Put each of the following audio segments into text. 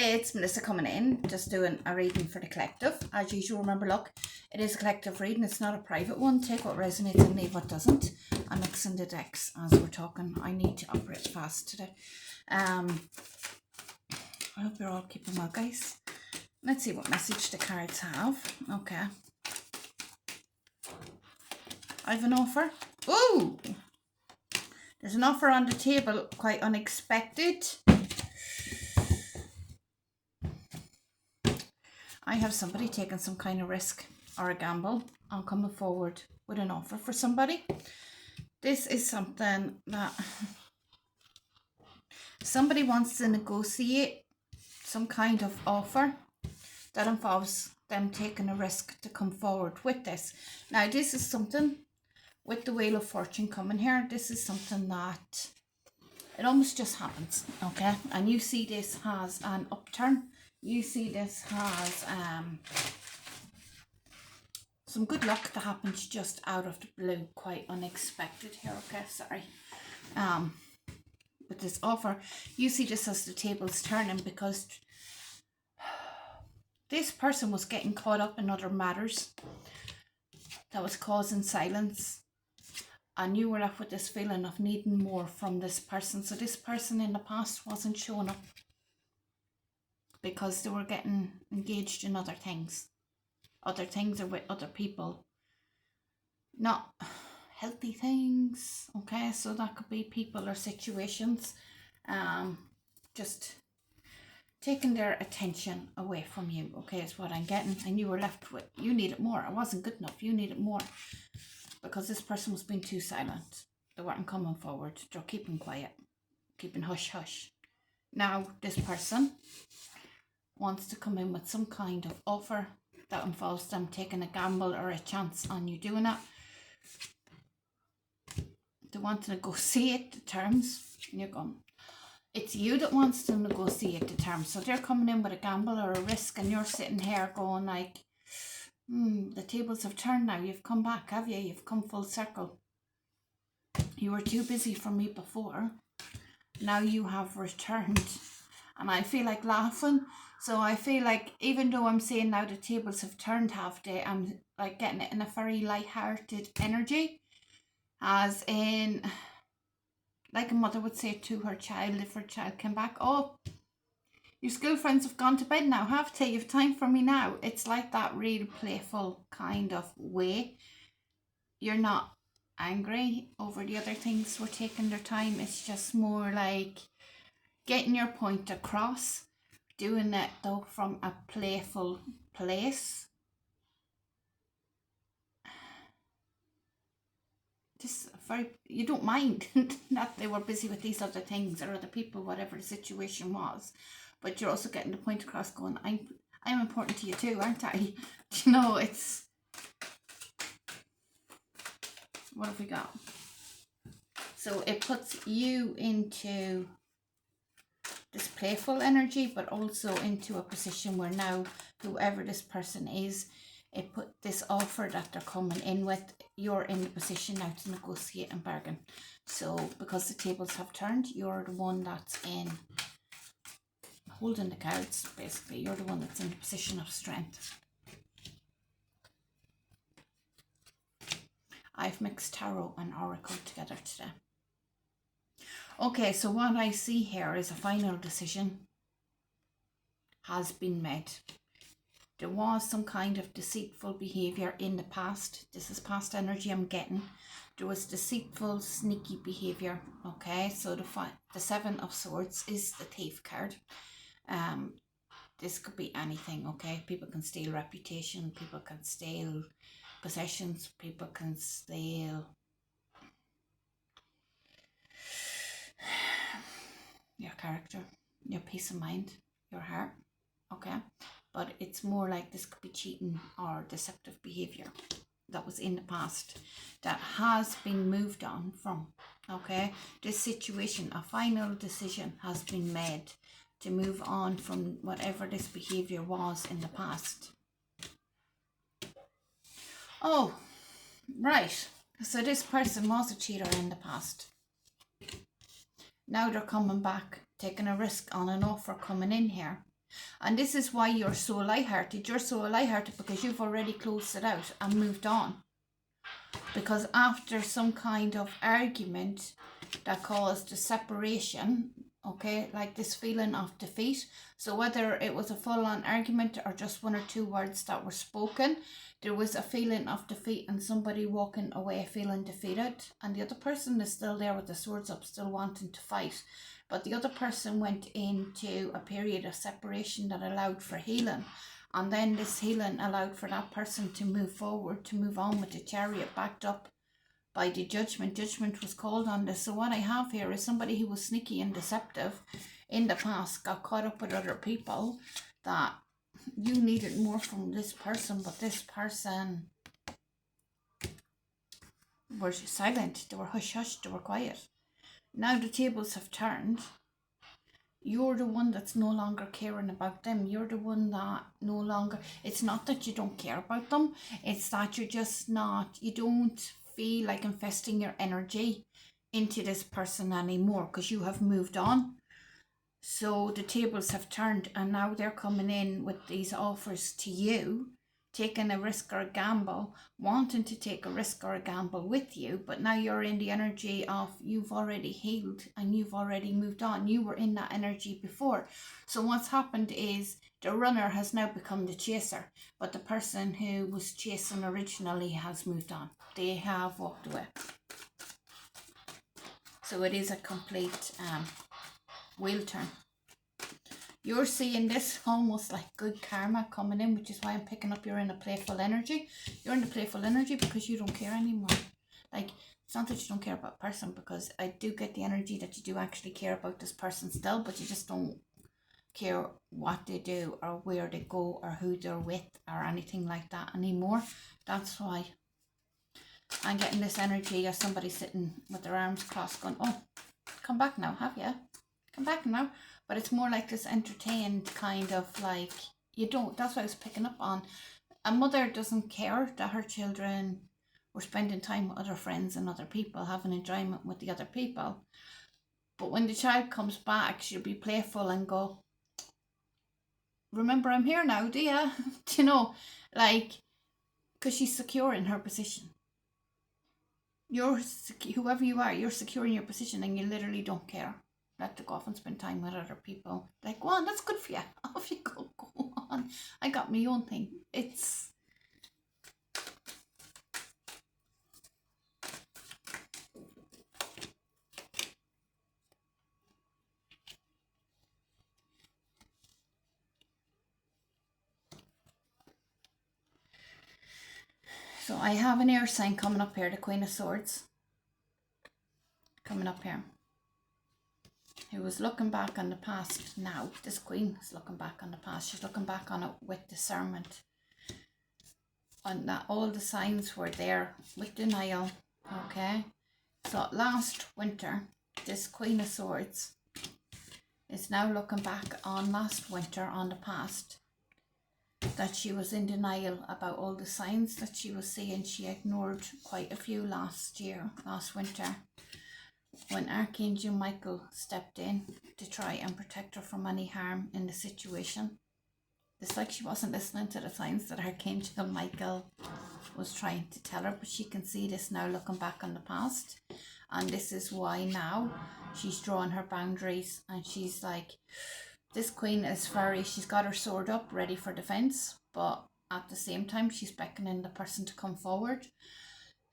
It's Melissa coming in, just doing a reading for the collective. As usual, remember, look, it is a collective reading, it's not a private one. Take what resonates and leave what doesn't. I'm mixing the decks as we're talking. I need to operate fast today. I hope you're all keeping well, guys. Let's see what message the cards have. Okay. I have an offer. Ooh! There's an offer on the table, quite unexpected. I have somebody taking some kind of risk or a gamble on coming forward with an offer for somebody. This is something that somebody wants to negotiate some kind of offer that involves them taking a risk to come forward with this. Now, this is something with the Wheel of Fortune coming here. This is something that it almost just happens, okay? And you see this has an upturn. You see this has some good luck that happens just out of the blue, quite unexpected here, okay? Sorry. With this offer, you see this as the tables turning because this person was getting caught up in other matters that was causing silence. And you were left with this feeling of needing more from this person. So this person in the past wasn't showing up because they were getting engaged in other things or with other people. Not healthy things, okay? So that could be people or situations just taking their attention away from you, okay, is what I'm getting. And you were left with, you needed more. It wasn't good enough. You needed more. Because this person was being too silent. They weren't coming forward. They're keeping quiet. Keeping hush-hush. Now, this person wants to come in with some kind of offer that involves them taking a gamble or a chance on you doing it. They want to negotiate the terms. And you're going, it's you that wants to negotiate the terms. So they're coming in with a gamble or a risk and you're sitting here going like, the tables have turned now. You've come back, have you? You've come full circle. You were too busy for me before. Now you have returned. And I feel like laughing. So I feel like even though I'm saying now the tables have turned half day, I'm like getting it in a very light-hearted energy. As in, like a mother would say to her child if her child came back, oh, your school friends have gone to bed now, have they? You've time for me now. It's like that real playful kind of way. You're not angry over the other things were taking their time. It's just more like getting your point across. Doing it though from a playful place. Just very, you don't mind that they were busy with these other things or other people, whatever the situation was. But you're also getting the point across going, I'm important to you too, aren't I? You know, it's... What have we got? So it puts you into this playful energy, but also into a position where now, whoever this person is, it put this offer that they're coming in with, you're in the position now to negotiate and bargain. So because the tables have turned, you're the one that's in... holding the cards, basically. You're the one that's in the position of strength. I've mixed tarot and oracle together today. Okay, so what I see here is a final decision has been made. There was some kind of deceitful behaviour in the past. This is past energy I'm getting. There was deceitful, sneaky behaviour. Okay, so the Seven of Swords is the Thief card. This could be anything, okay? People can steal reputation, people can steal possessions, people can steal your character, your peace of mind, your heart, okay? But it's more like this could be cheating or deceptive behaviour that was in the past that has been moved on from, okay? This situation, a final decision has been made to move on from whatever this behaviour was in the past. Oh, right. So this person was a cheater in the past. Now they're coming back, taking a risk on an offer coming in here. And this is why you're so lighthearted. You're so lighthearted because you've already closed it out and moved on. Because after some kind of argument that caused a separation, okay, like this feeling of defeat. So whether it was a full-on argument or just one or two words that were spoken, there was a feeling of defeat and somebody walking away feeling defeated, and the other person is still there with the swords up, still wanting to fight. But the other person went into a period of separation that allowed for healing. And then this healing allowed for that person to move forward, to move on with the Chariot, backed up by the Judgment. Judgment was called on this. So what I have here is somebody who was sneaky and deceptive in the past, got caught up with other people, that you needed more from this person, but this person were silent, they were hush-hush, they were quiet. Now the tables have turned. You're the one that's no longer caring about them. You're the one that no longer, it's not that you don't care about them, it's that you're just not, you don't feel like investing your energy into this person anymore because you have moved on. So the tables have turned, and now they're coming in with these offers to you, taking a risk or a gamble, wanting to take a risk or a gamble with you. But now you're in the energy of you've already healed and you've already moved on. You were in that energy before. So what's happened is the runner has now become the chaser, but the person who was chasing originally has moved on. They have walked away. So it is a complete wheel turn. You're seeing this almost like good karma coming in, which is why I'm picking up you're in a playful energy. You're in a playful energy because you don't care anymore. Like, it's not that you don't care about a person, because I do get the energy that you do actually care about this person still, but you just don't care what they do or where they go or who they're with or anything like that anymore. That's why I'm getting this energy of somebody sitting with their arms crossed going, oh, come back now, have you? Come back now. But it's more like this entertained kind of like, you don't, that's what I was picking up on. A mother doesn't care that her children were spending time with other friends and other people, having enjoyment with the other people. But when the child comes back, she'll be playful and go, remember I'm here now, do you? Do you know, like, because she's secure in her position. You're, whoever you are, you're secure in your position and you literally don't care. Let to go off and spend time with other people. Like, go on, that's good for you. Off you go, go on. I got my own thing. It's... So I have an air sign coming up here, the Queen of Swords. Coming up here. Who was looking back on the past now. This queen is looking back on the past. She's looking back on it with discernment. And that all the signs were there with denial. Okay. So last winter, this Queen of Swords is now looking back on last winter, on the past. That she was in denial about all the signs that she was seeing. She ignored quite a few last winter. When Archangel Michael stepped in to try and protect her from any harm in the situation. It's like she wasn't listening to the signs that Archangel Michael was trying to tell her, but she can see this now looking back on the past. And this is why now she's drawing her boundaries, and she's like, this queen is she's got her sword up ready for defense, but at the same time she's beckoning the person to come forward.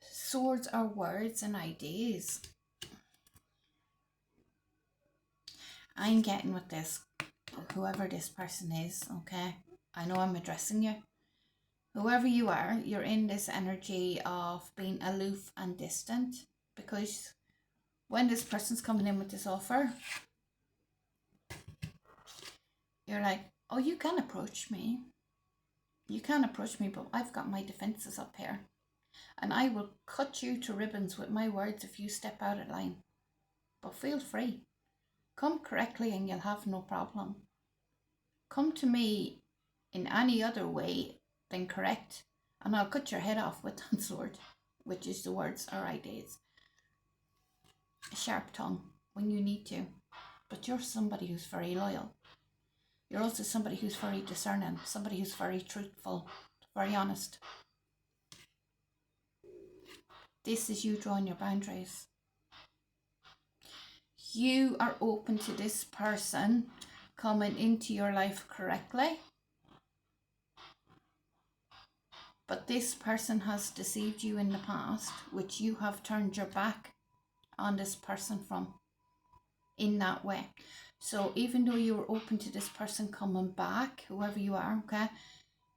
Swords are words and ideas. I'm getting with this, whoever this person is, okay? I know I'm addressing you. Whoever you are, you're in this energy of being aloof and distant, because when this person's coming in with this offer, you're like, oh, you can approach me. You can approach me, but I've got my defenses up here. And I will cut you to ribbons with my words if you step out of line. But feel free. Come correctly and you'll have no problem. Come to me in any other way than correct, and I'll cut your head off with that sword, which is the words or ideas. A sharp tongue when you need to, but you're somebody who's very loyal. You're also somebody who's very discerning, somebody who's very truthful, very honest. This is you drawing your boundaries. You are open to this person coming into your life correctly, but this person has deceived you in the past, which you have turned your back on this person from in that way. So even though you were open to this person coming back, whoever you are, okay,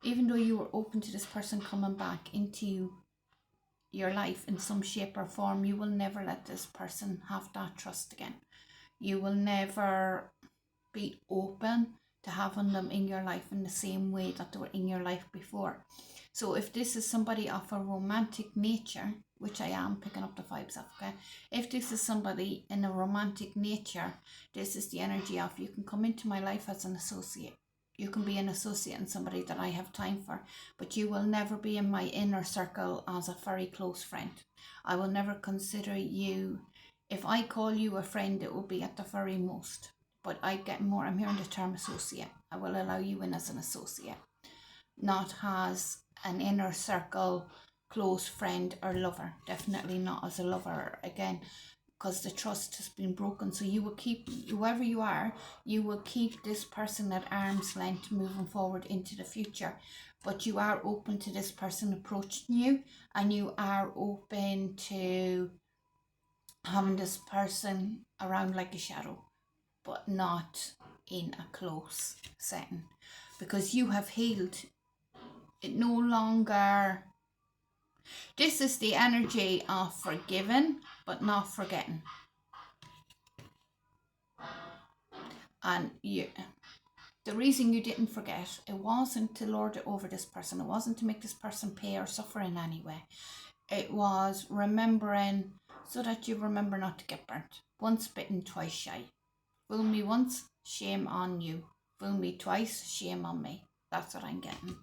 even though you were open to this person coming back into your life in some shape or form, you will never let this person have that trust again. You will never be open to having them in your life in the same way that they were in your life before. So if this is somebody of a romantic nature, which I am picking up the vibes of, okay, if this is somebody in a romantic nature, this is the energy of, you can come into my life as an associate. You can be an associate and somebody that I have time for, but you will never be in my inner circle as a very close friend. I will never consider you, if I call you a friend, it will be at the very most. But I get more, I'm hearing the term associate. I will allow you in as an associate, not as an inner circle, close friend or lover. Definitely not as a lover again, because the trust has been broken. So you will keep, whoever you are, you will keep this person at arm's length moving forward into the future. But you are open to this person approaching you, and you are open to having this person around like a shadow, but not in a close setting, because you have healed. It no longer, this is the energy of forgiving but not forgetting. And you, the reason you didn't forget, it wasn't to lord it over this person, it wasn't to make this person pay or suffer in any way. It was remembering, so that you remember not to get burnt. Once bitten, twice shy. Fool me once, shame on you. Fool me twice, shame on me. That's what I'm getting.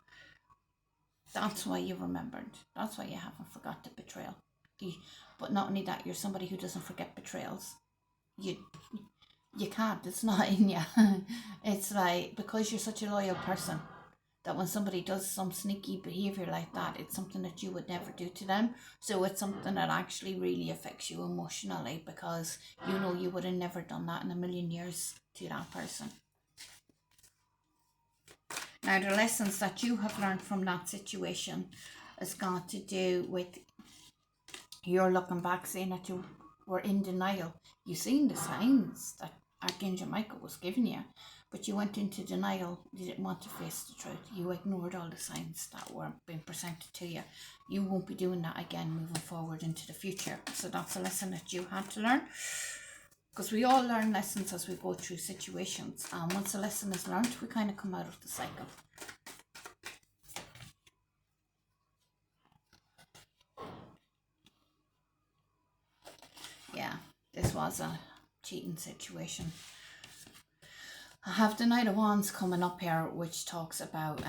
That's why you remembered. That's why you haven't forgot the betrayal. But not only that, you're somebody who doesn't forget betrayals. You can't. It's not in you. It's like, because you're such a loyal person, that when somebody does some sneaky behavior like that, it's something that you would never do to them. So it's something that actually really affects you emotionally, because you know you would have never done that in a million years to that person. Now, the lessons that you have learned from that situation has got to do with, you're looking back saying that you were in denial. You seen the signs that Archangel Michael was giving you, but you went into denial. You didn't want to face the truth. You ignored all the signs that were being presented to you. You won't be doing that again moving forward into the future. So that's a lesson that you had to learn, because we all learn lessons as we go through situations. And once a lesson is learned, we kind of come out of the cycle. Yeah, this was a cheating situation. I have the Knight of Wands coming up here, which talks about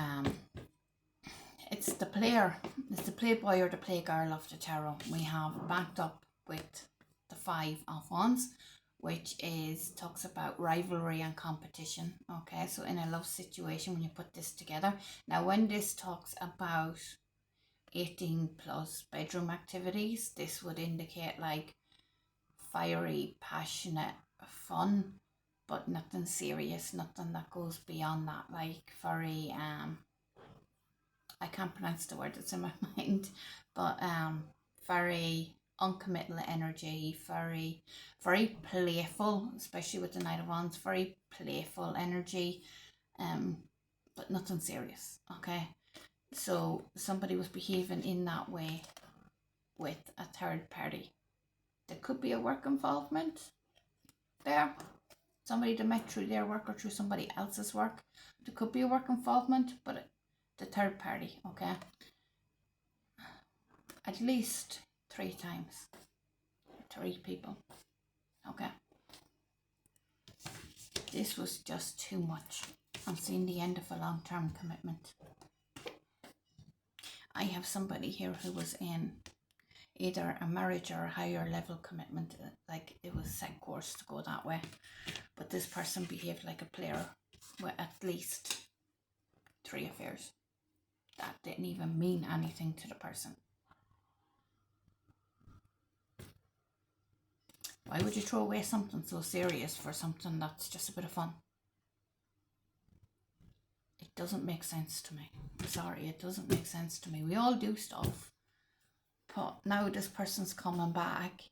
it's the player, it's the playboy or the playgirl of the tarot. We have backed up with the Five of Wands, which is talks about rivalry and competition. Okay, so in a love situation, when you put this together, now when this talks about 18 plus bedroom activities, this would indicate like fiery, passionate fun, but nothing serious, nothing that goes beyond that, like very I can't pronounce the word, it's in my mind, but very uncommittal energy, very playful, especially with the Knight of Wands, very playful energy, but nothing serious. Okay, so somebody was behaving in that way with a third party. There could be a work involvement there. Somebody that met through their work or through somebody else's work. There could be a work involvement, but the third party, okay? At least 3 times. 3 people, okay? This was just too much. I'm seeing the end of a long-term commitment. I have somebody here who was in either a marriage or a higher level commitment, like it was set course to go that way, but this person behaved like a player with at least 3 affairs that didn't even mean anything to the person. Why would you throw away something so serious for something that's just a bit of fun? It doesn't make sense to me. I'm sorry, it doesn't make sense to me. We all do stuff. But now this person's coming back.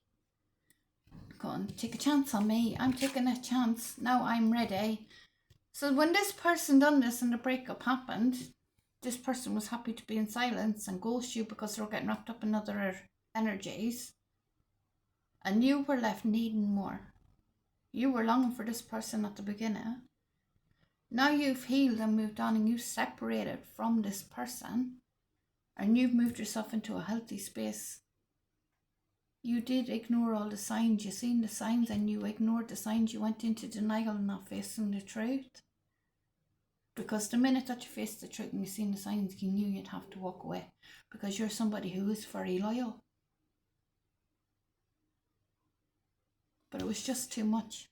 Going, take a chance on me. I'm taking a chance. Now I'm ready. So when this person done this and the breakup happened, this person was happy to be in silence and ghost you because they were getting wrapped up in other energies. And you were left needing more. You were longing for this person at the beginning. Now you've healed and moved on and you've separated from this person and you've moved yourself into a healthy space. You did ignore all the signs. You seen the signs and you ignored the signs. You went into denial and not facing the truth. Because the minute that you faced the truth and you seen the signs, you knew you'd have to walk away. Because you're somebody who is very loyal. But it was just too much.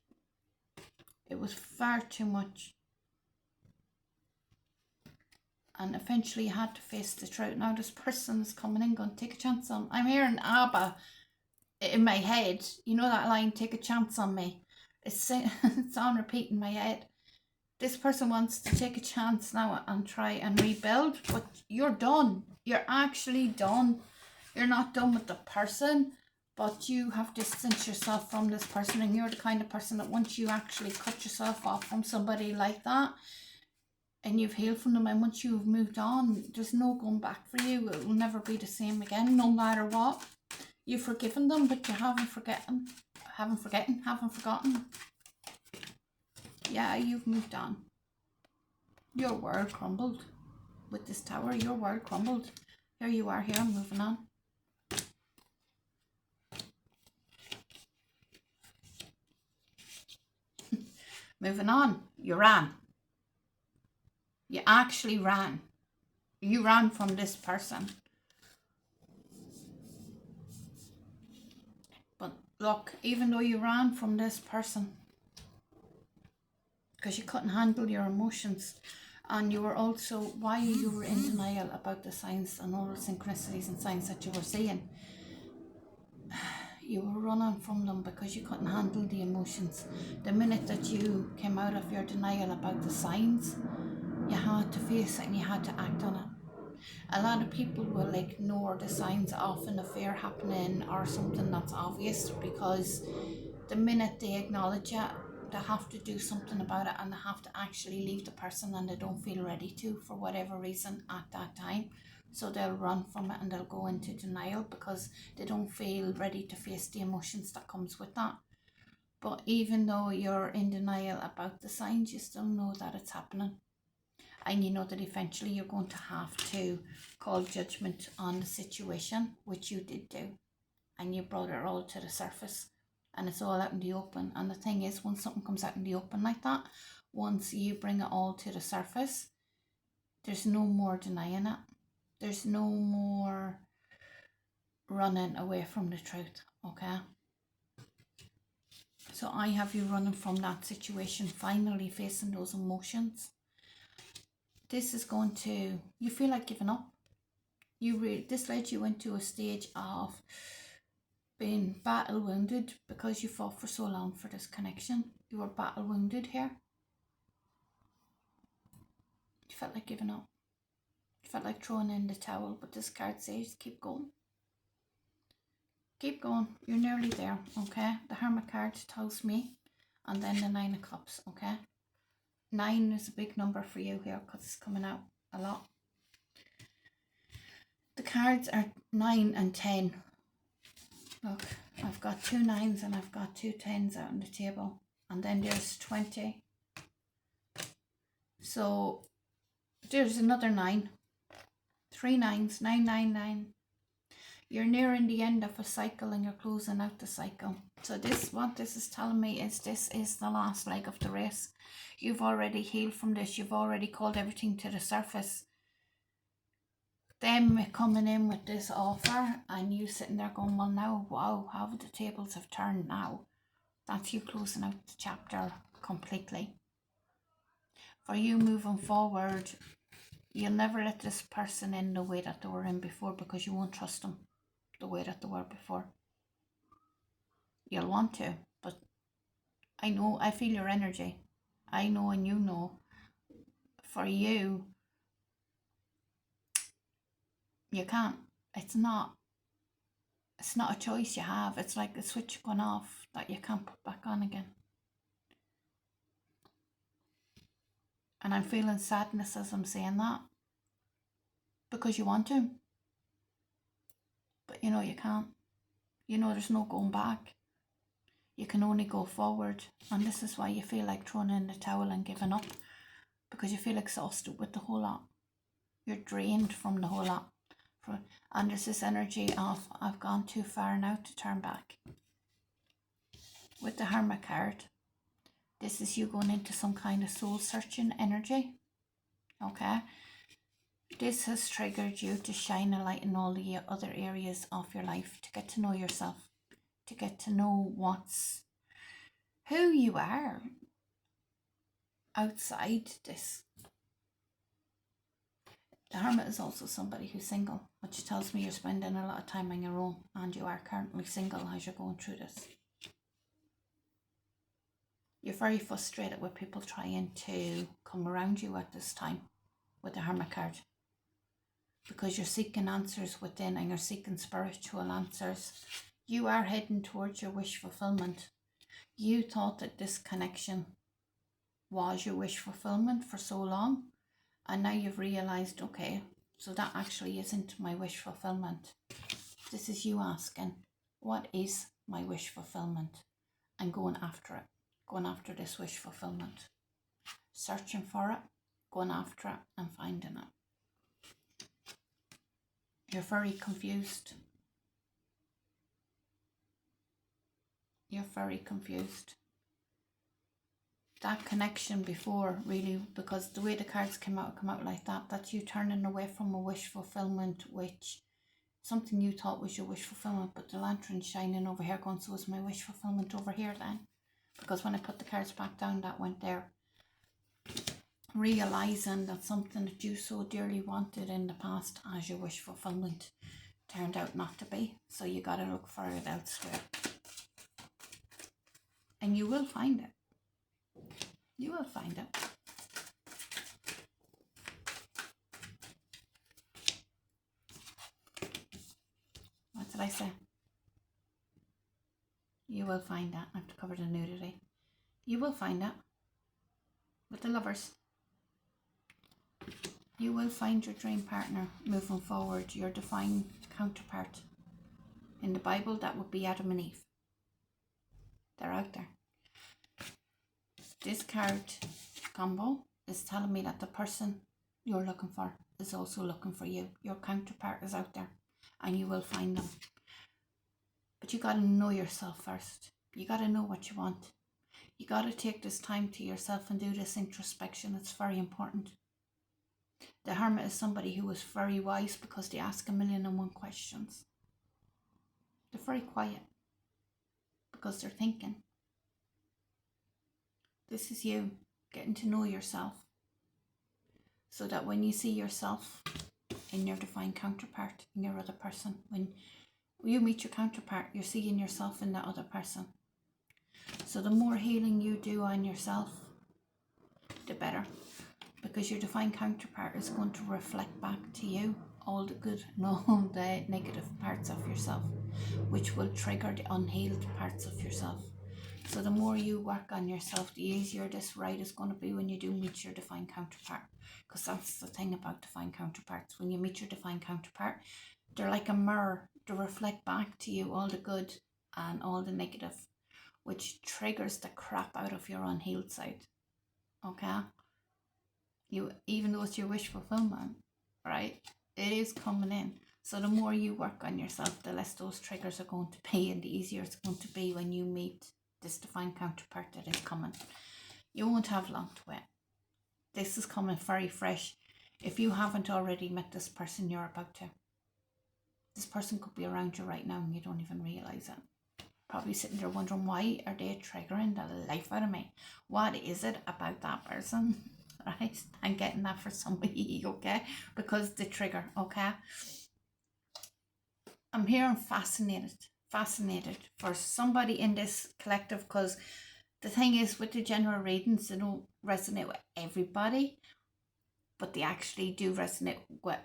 It was far too much. And eventually you had to face the truth. Now this person is coming in going, take a chance on. I'm hearing ABBA in my head. You know that line, take a chance on me. It's on repeat in my head. This person wants to take a chance now and try and rebuild. But you're done. You're actually done. You're not done with the person. But you have distanced yourself from this person. And you're the kind of person that once you actually cut yourself off from somebody like that, and you've healed from them, and once you've moved on, there's no going back for you. It will never be the same again, no matter what. You've forgiven them, but you haven't forgotten. Yeah, you've moved on. Your world crumbled. With this tower, your world crumbled. Here you are here, moving on. Moving on. You ran. You actually ran. You ran from this person. But look, even though you ran from this person, because you couldn't handle your emotions, and you were also, while you were in denial about the signs and all the synchronicities and signs that you were seeing, you were running from them because you couldn't handle the emotions. The minute that you came out of your denial about the signs, you had to face it and you had to act on it. A lot of people will ignore the signs of an affair happening or something that's obvious, because the minute they acknowledge it, they have to do something about it, and they have to actually leave the person, and they don't feel ready to for whatever reason at that time. So they'll run from it and they'll go into denial because they don't feel ready to face the emotions that comes with that. But even though you're in denial about the signs, you still know that it's happening. And you know that eventually you're going to have to call judgment on the situation, which you did do. And you brought it all to the surface. And it's all out in the open. And the thing is, when something comes out in the open like that, once you bring it all to the surface, there's no more denying it. There's no more running away from the truth, okay? So I have you running from that situation, finally facing those emotions. This is going to, you feel like giving up. This led you into a stage of being battle wounded because you fought for so long for this connection. You were battle wounded here. You felt like giving up. You felt like throwing in the towel, but this card says keep going. Keep going. You're nearly there, okay? The Hermit card tells me, and then the 9 of Cups, okay? 9 is a big number for you here because it's coming out a lot. The cards are 9 and 10. Look, I've got 2 9s and I've got 2 10s out on the table. And then there's 20. So there's another 9. 3 9s, 9 9 9. You're nearing the end of a cycle and you're closing out the cycle. So what this is telling me is this is the last leg of the race. You've already healed from this. You've already called everything to the surface. Them coming in with this offer and you sitting there going, well now, wow, how the tables have turned now. That's you closing out the chapter completely. For you moving forward, you'll never let this person in the way that they were in before, because you won't trust them the way that they were before. You'll want to, but I know, I feel your energy. I know, and you know, for you, you can't. It's not a choice you have. It's like a switch going off that you can't put back on again. And I'm feeling sadness as I'm saying that, because you want to, but you know you can't. You know there's no going back. You can only go forward, and this is why you feel like throwing in the towel and giving up, because you feel exhausted with the whole lot. You're drained from the whole lot. And there's this energy of, I've gone too far now to turn back. With the Hermit card, this is you going into some kind of soul searching energy. Okay? This has triggered you to shine a light in all the other areas of your life, to get to know yourself, to get to know who you are outside this. The Hermit is also somebody who's single, which tells me you're spending a lot of time on your own, and you are currently single as you're going through this. You're very frustrated with people trying to come around you at this time with the Hermit card, because you're seeking answers within, and you're seeking spiritual answers. You are heading towards your wish fulfillment. You thought that this connection was your wish fulfillment for so long, and now you've realized, okay, so that actually isn't my wish fulfillment. This is you asking, what is my wish fulfillment? And going after it, going after this wish fulfillment, searching for it, going after it and finding it. You're very confused. You're very confused. That connection before, really, because the way the cards come out like that, that's you turning away from a wish fulfillment, which something you thought was your wish fulfillment, but the lantern's shining over here going, so is my wish fulfillment over here then? Because when I put the cards back down, that went there. Realising that something that you so dearly wanted in the past as your wish fulfillment turned out not to be, so you got to look for it elsewhere. And you will find it. You will find it. What did I say? You will find that. I have to cover the nudity. You will find it. With the Lovers. You will find your dream partner moving forward, your divine counterpart. In the Bible, that would be Adam and Eve. They're out there. This card combo is telling me that the person you're looking for is also looking for you. Your counterpart is out there, and you will find them. But you got to know yourself first. You got to know what you want. You got to take this time to yourself and do this introspection. It's very important. The Hermit is somebody who is very wise, because they ask 1,000,001 questions. They're very quiet because they're thinking. This is you getting to know yourself, so that when you see yourself in your divine counterpart, in your other person, when you meet your counterpart, you're seeing yourself in that other person. So the more healing you do on yourself, the better, because your divine counterpart is going to reflect back to you all the good and all the negative parts of yourself, which will trigger the unhealed parts of yourself. So the more you work on yourself, the easier this ride is going to be when you do meet your divine counterpart. Because that's the thing about divine counterparts. When you meet your divine counterpart, they're like a mirror. They reflect back to you all the good and all the negative, which triggers the crap out of your unhealed side. Okay? Even though it's your wish fulfillment, right? It is coming in. So the more you work on yourself, the less those triggers are going to be, and the easier it's going to be when you meet this divine counterpart that is coming. You won't have long to wait. This is coming very fresh. If you haven't already met this person, you're about to. This person could be around you right now and you don't even realise it. Probably sitting there wondering, why are they triggering the life out of me? What is it about that person? right? I'm getting that for somebody, okay? Because the trigger, okay? I'm hearing fascinated for somebody in this collective, because the thing is with the general readings, they don't resonate with everybody, but they actually do resonate with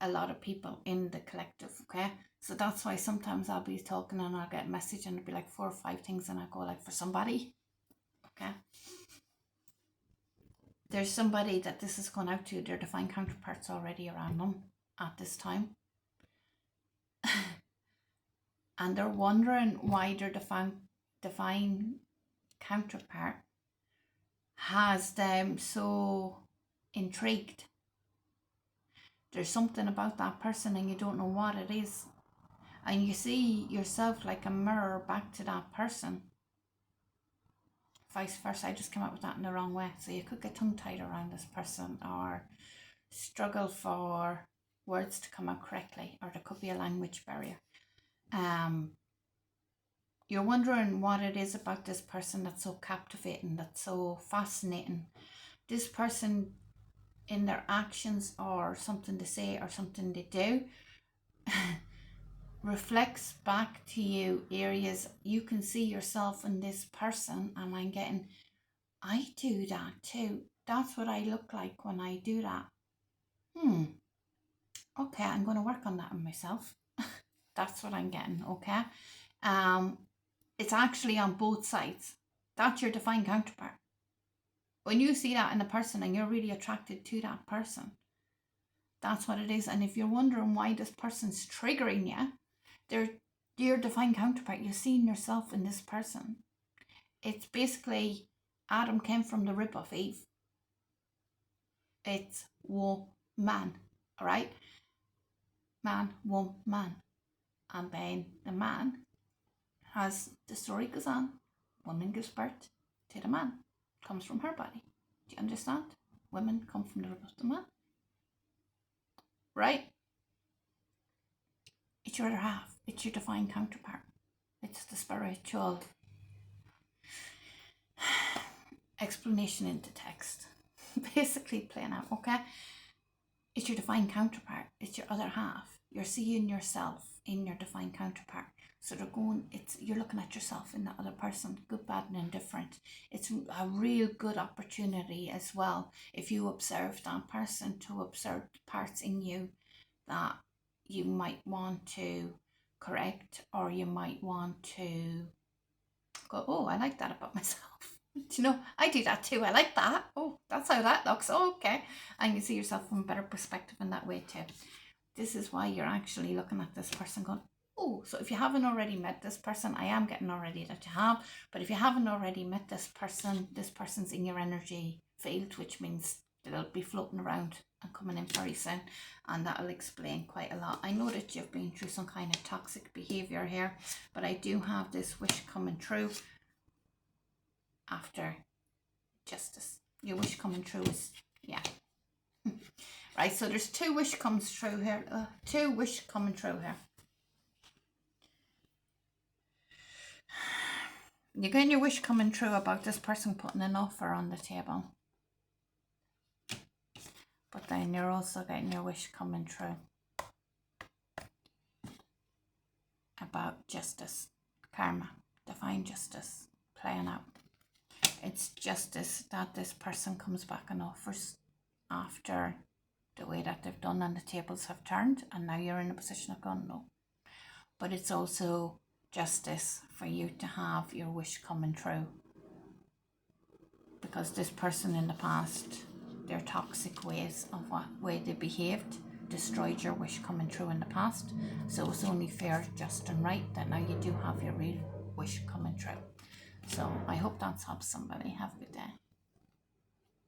a lot of people in the collective, okay? So that's why sometimes I'll be talking and I'll get a message and it'll be like 4 or 5 things and I go like, for somebody, okay? There's somebody that this is going out to, their divine counterparts already around them at this time. And they're wondering why their divine counterpart has them so intrigued. There's something about that person and you don't know what it is. And you see yourself like a mirror back to that person. Vice versa, I just came up with that in the wrong way. So you could get tongue-tied around this person or struggle for words to come out correctly, or there could be a language barrier. You're wondering what it is about this person that's so captivating, that's so fascinating. This person, in their actions or something to say or something they do, reflects back to you areas you can see yourself in this person. And I'm getting, I do that too. That's what I look like when I do that. Okay, I'm going to work on that in myself. That's what I'm getting, okay? It's actually on both sides. That's your divine counterpart. When you see that in a person and you're really attracted to that person, that's what it is. And if you're wondering why this person's triggering you, they're your divine counterpart. You're seeing yourself in this person. It's basically Adam came from the rib of Eve. It's woman, all right? Man, woman. And then the man, as the story goes on, woman gives birth to the man. Comes from her body. Do you understand? Women come from the rib of the man. Right? It's your other half. It's your divine counterpart. It's the spiritual explanation into text. Basically playing out, okay? It's your divine counterpart. It's your other half. You're seeing yourself in your divine counterpart. So they're going, you're looking at yourself in that other person, good, bad, and indifferent. It's a real good opportunity as well, if you observe that person, to observe parts in you that you might want to correct, or you might want to go, oh, I like that about myself. Do you know, I do that too. I like that. Oh, that's how that looks. Oh, okay. And you see yourself from a better perspective in that way too. This is why you're actually looking at this person going, oh, so if you haven't already met this person, I am getting already that you have, but if you haven't already met this person's in your energy field, which means they'll be floating around and coming in very soon, and that'll explain quite a lot. I know that you've been through some kind of toxic behavior here, but I do have this wish coming true after justice. Your wish coming true is, yeah. Right, so there's 2 wish comes true here. 2 wish coming true here. You're getting your wish coming true about this person putting an offer on the table. But then you're also getting your wish coming true about justice, karma, divine justice playing out. It's justice that this person comes back and offers after the way that they've done and the tables have turned, and now you're in a position of going, no. But it's also justice for you to have your wish coming true, because this person in the past, their toxic ways of what way they behaved, destroyed your wish coming true in the past. So it's only fair, just and right that now you do have your real wish coming true. So I hope that's helped somebody. Have a good day.